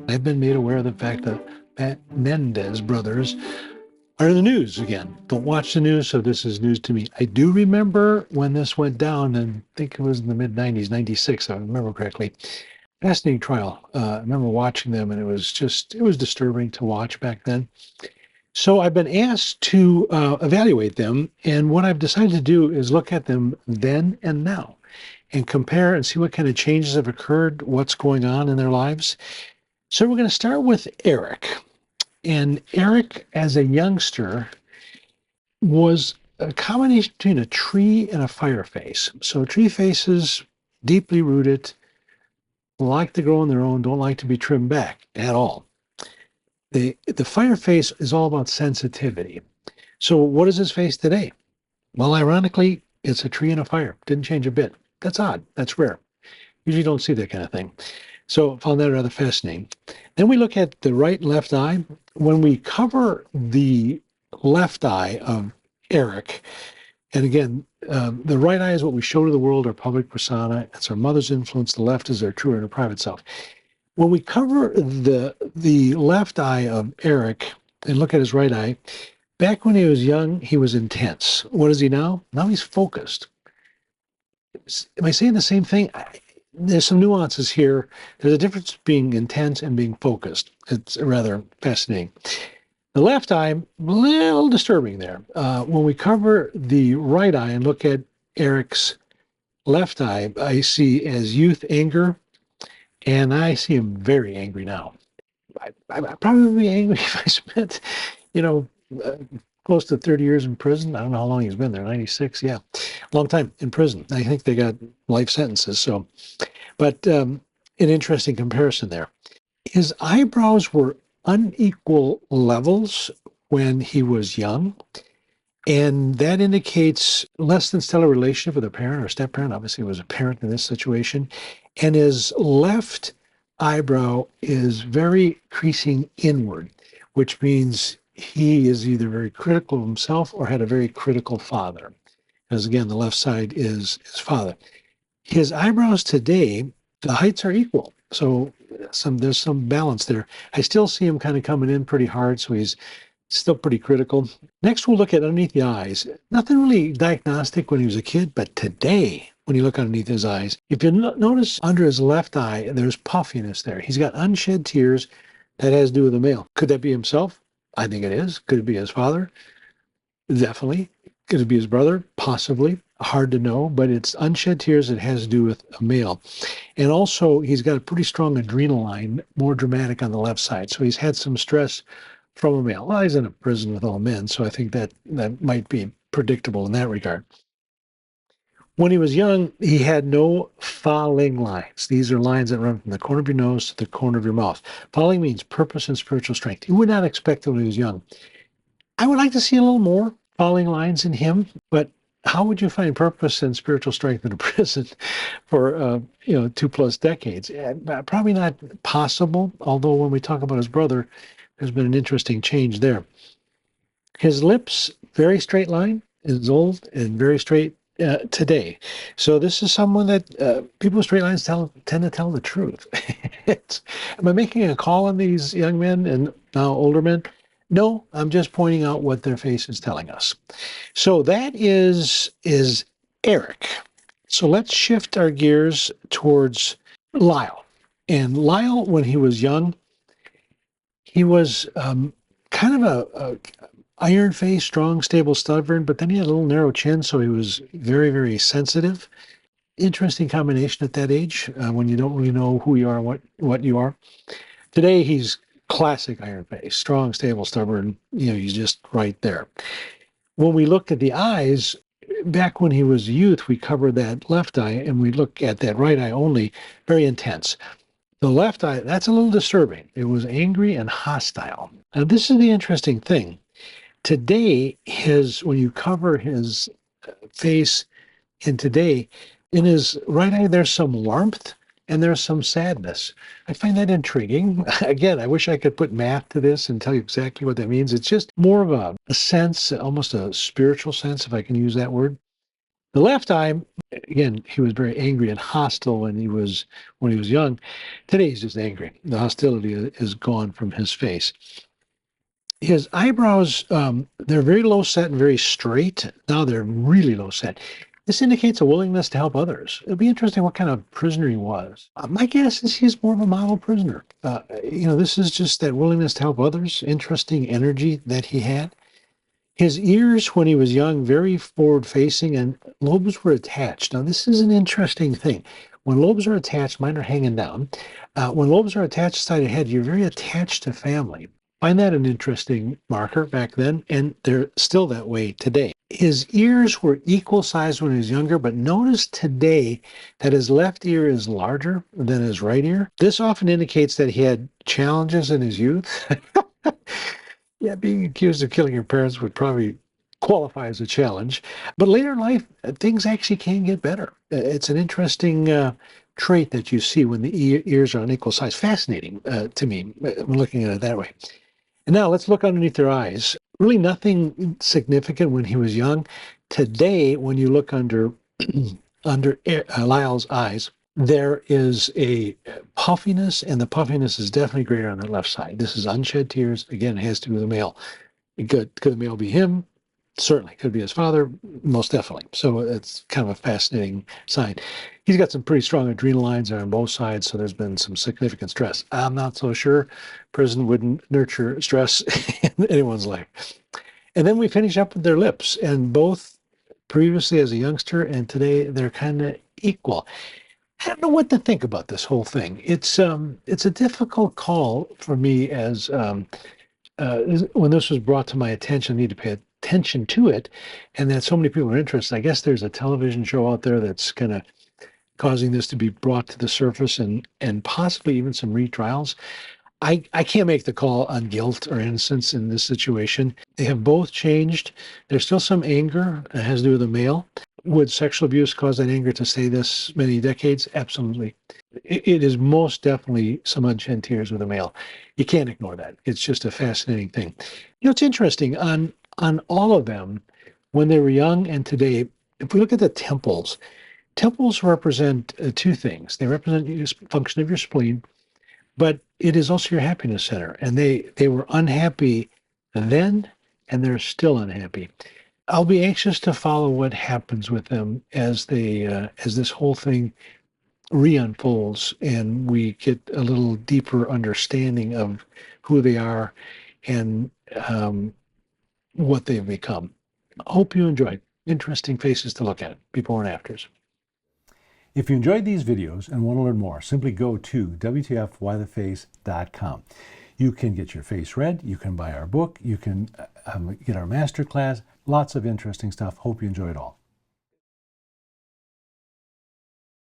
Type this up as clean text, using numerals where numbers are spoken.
I've been made aware of the fact that Menendez Brothers are in the news again. Don't watch the news, so this is news to me. I do remember when this went down, and I think it was in the mid 90s, 96, if I remember correctly. Fascinating trial. I remember watching them, and it was disturbing to watch back then. So I've been asked to evaluate them, and what I've decided to do is look at them then and now and compare and see what kind of changes have occurred, what's going on in their lives. So we're going to start with Eric. And Eric, as a youngster, was a combination between a tree and a fire face. So tree faces, deeply rooted, like to grow on their own, don't like to be trimmed back at all. The fire face is all about sensitivity. So what is his face today? Well, ironically, it's a tree and a fire. Didn't change a bit. That's odd. That's rare. Usually don't see that kind of thing. So found that rather fascinating. Then we look at the right and left eye. When we cover the left eye of Eric, and again, the right eye is what we show to the world, our public persona. It's our mother's influence. The left is our true and our private self. When we cover the left eye of Eric and look at his right eye, back when he was young, he was intense. What is he now? Now he's focused. Am I saying the same thing? There's some nuances here. There's a difference being intense and being focused. It's rather fascinating. The left eye, a little disturbing there. When we cover the right eye and look at Eric's left eye, I see as youth anger, and I see him very angry now. I'd probably be angry if I spent, you know, close to 30 years in prison. I don't know how long he's been there, 96, yeah. Long time in prison. I think they got life sentences. So, but an interesting comparison there. His eyebrows were unequal levels when he was young, and that indicates less than stellar relationship with a parent or step parent. Obviously, it was a parent in this situation. And his left eyebrow is very creasing inward, which means he is either very critical of himself or had a very critical father. Because again, the left side is his father. His eyebrows today, the heights are equal. So there's some balance there. I still see him kind of coming in pretty hard, so he's still pretty critical. Next, we'll look at underneath the eyes. Nothing really diagnostic when he was a kid, but today, when you look underneath his eyes, if you notice under his left eye, there's puffiness there. He's got unshed tears. That has to do with a male. Could that be himself? I think it is. Could it be his father? Definitely. Could it be his brother? Possibly. Hard to know, but it's unshed tears that has to do with a male. And also, he's got a pretty strong adrenal line, more dramatic on the left side. So he's had some stress from a male. Well, he's in a prison with all men, so I think that might be predictable in that regard. When he was young, he had no falling lines. These are lines that run from the corner of your nose to the corner of your mouth. Falling means purpose and spiritual strength. You would not expect that when he was young. I would like to see a little more falling lines in him, but how would you find purpose and spiritual strength in a prison for 2+ decades? Probably not possible, although when we talk about his brother, there's been an interesting change there. His lips, very straight line, is old and very straight today. So this is someone that people with straight lines tend to tell the truth. Am I making a call on these young men and now older men? No, I'm just pointing out what their face is telling us. So that is Eric. So let's shift our gears towards Lyle. And Lyle, when he was young, he was kind of a iron face, strong, stable, stubborn, but then he had a little narrow chin, so he was very, very sensitive. Interesting combination at that age when you don't really know who you are and what you are. Today, he's classic iron face, strong, stable, stubborn. He's just right there. When we look at the eyes, back when he was a youth, we covered that left eye and we look at that right eye only, very intense. The left eye, that's a little disturbing. It was angry and hostile. Now, this is the interesting thing. Today, when you cover his face in today, in his right eye, there's some warmth and there's some sadness. I find that intriguing. Again, I wish I could put math to this and tell you exactly what that means. It's just more of a sense, almost a spiritual sense, if I can use that word. The left eye, again, he was very angry and hostile when he was young. Today he's just angry. The hostility is gone from his face. His eyebrows, they're very low set and very straight. Now they're really low set. This indicates a willingness to help others. It'll be interesting what kind of prisoner he was. My guess is he's more of a model prisoner. This is just that willingness to help others, interesting energy that he had. His ears, when he was young, very forward-facing, and lobes were attached. Now, this is an interesting thing. When lobes are attached, mine are hanging down. When lobes are attached side of head, you're very attached to family. Find that an interesting marker back then, and they're still that way today. His ears were equal size when he was younger, but notice today that his left ear is larger than his right ear. This often indicates that he had challenges in his youth. Yeah, being accused of killing your parents would probably qualify as a challenge. But later in life, things actually can get better. It's an interesting trait that you see when the ears are on equal size. Fascinating to me, looking at it that way. And now let's look underneath their eyes. Really nothing significant when he was young. Today, when you look under Lyle's eyes, there is a puffiness, and the puffiness is definitely greater on the left side. This is unshed tears. Again, it has to do with the male. Could the male be him? Certainly. Could be his father? Most definitely. So it's kind of a fascinating sign. He's got some pretty strong adrenal lines on both sides, so there's been some significant stress. I'm not so sure prison wouldn't nurture stress in anyone's life. And then we finish up with their lips, and both previously as a youngster and today, they're kind of equal. I don't know what to think about this whole thing. It's a difficult call for me as when this was brought to my attention. I need to pay attention to it, and that so many people are interested. I guess there's a television show out there that's kind of causing this to be brought to the surface, and possibly even some retrials. I can't make the call on guilt or innocence in this situation. They have both changed. There's still some anger that has to do with the male. Would sexual abuse cause that anger to stay this many decades? Absolutely. It is most definitely some unshed tears with a male. You can't ignore that. It's just a fascinating thing. It's interesting on all of them when they were young and today. If we look at the temples represent two things. They represent the function of your spleen, but it is also your happiness center. And they were unhappy then, and they're still unhappy. I'll be anxious to follow what happens with them as this whole thing re-unfolds and we get a little deeper understanding of who they are and what they've become. I hope you enjoyed. Interesting faces to look at, before and afters. If you enjoyed these videos and want to learn more, simply go to WTFWhyTheFace.com. You can get your face read, you can buy our book, you can get our masterclass, lots of interesting stuff. Hope you enjoy it all.